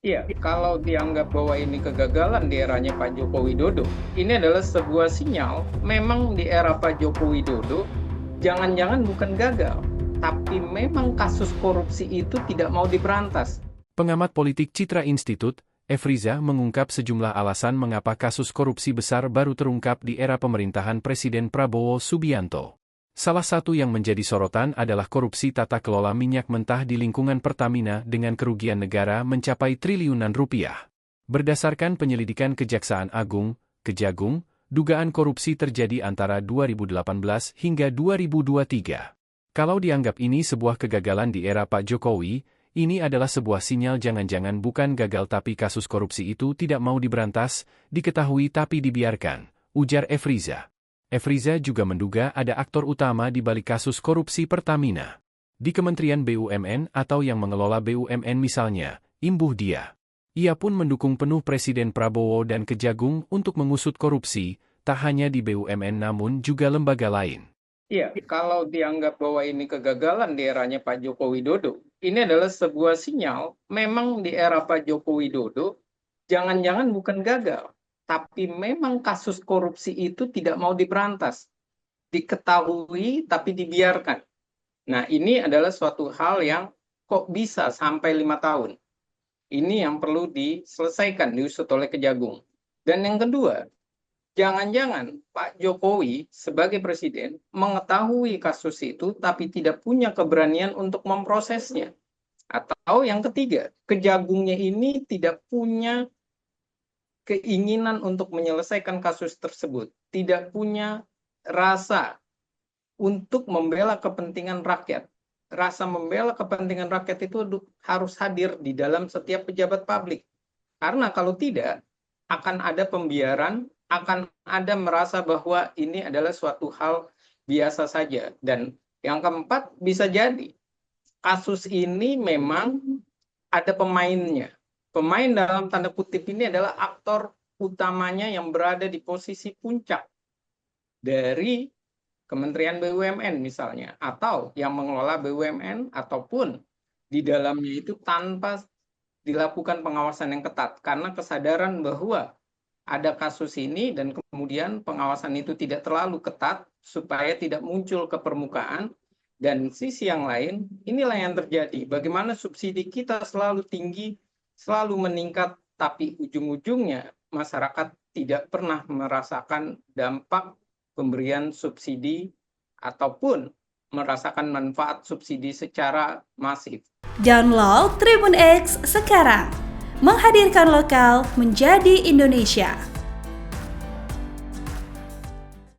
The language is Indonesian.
Iya, kalau dianggap bahwa ini kegagalan di eranya Pak Joko Widodo, ini adalah sebuah sinyal memang di era Pak Joko Widodo, jangan-jangan bukan gagal, tapi memang kasus korupsi itu tidak mau diberantas. Pengamat politik Citra Institute, Efriza mengungkap sejumlah alasan mengapa kasus korupsi besar baru terungkap di era pemerintahan Presiden Prabowo Subianto. Salah satu yang menjadi sorotan adalah korupsi tata kelola minyak mentah di lingkungan Pertamina dengan kerugian negara mencapai triliunan rupiah. Berdasarkan penyelidikan Kejaksaan Agung, Kejagung, dugaan korupsi terjadi antara 2018 hingga 2023. Kalau dianggap ini sebuah kegagalan di era Pak Jokowi, ini adalah sebuah sinyal jangan-jangan bukan gagal tapi kasus korupsi itu tidak mau diberantas, diketahui tapi dibiarkan, ujar Efriza. Efriza juga menduga ada aktor utama di balik kasus korupsi Pertamina. Di Kementerian BUMN atau yang mengelola BUMN misalnya, imbuh dia. Ia pun mendukung penuh Presiden Prabowo dan Kejagung untuk mengusut korupsi, tak hanya di BUMN namun juga lembaga lain. Iya, kalau dianggap bahwa ini kegagalan di eranya Pak Joko Widodo, ini adalah sebuah sinyal memang di era Pak Joko Widodo, jangan-jangan bukan gagal, tapi memang kasus korupsi itu tidak mau diberantas, diketahui tapi dibiarkan. Nah, ini adalah suatu hal yang kok bisa sampai 5 tahun. Ini yang perlu diselesaikan, diusut oleh Kejagung. Dan yang kedua, jangan-jangan Pak Jokowi sebagai presiden mengetahui kasus itu tapi tidak punya keberanian untuk memprosesnya. Atau yang ketiga, Kejagungnya ini tidak punya keinginan untuk menyelesaikan kasus tersebut, tidak punya rasa untuk membela kepentingan rakyat. Rasa membela kepentingan rakyat itu harus hadir di dalam setiap pejabat publik. Karena kalau tidak, akan ada pembiaran, akan ada merasa bahwa ini adalah suatu hal biasa saja. Dan yang keempat, bisa jadi kasus ini memang ada pemainnya. Pemain dalam tanda kutip ini adalah aktor utamanya yang berada di posisi puncak dari Kementerian BUMN misalnya, atau yang mengelola BUMN, ataupun di dalamnya itu tanpa dilakukan pengawasan yang ketat, karena kesadaran bahwa ada kasus ini dan kemudian pengawasan itu tidak terlalu ketat supaya tidak muncul ke permukaan. Dan sisi yang lain, inilah yang terjadi. Bagaimana subsidi kita selalu tinggi, selalu meningkat, tapi ujung-ujungnya masyarakat tidak pernah merasakan dampak pemberian subsidi ataupun merasakan manfaat subsidi secara masif. Download Tribun X sekarang, menghadirkan lokal menjadi Indonesia.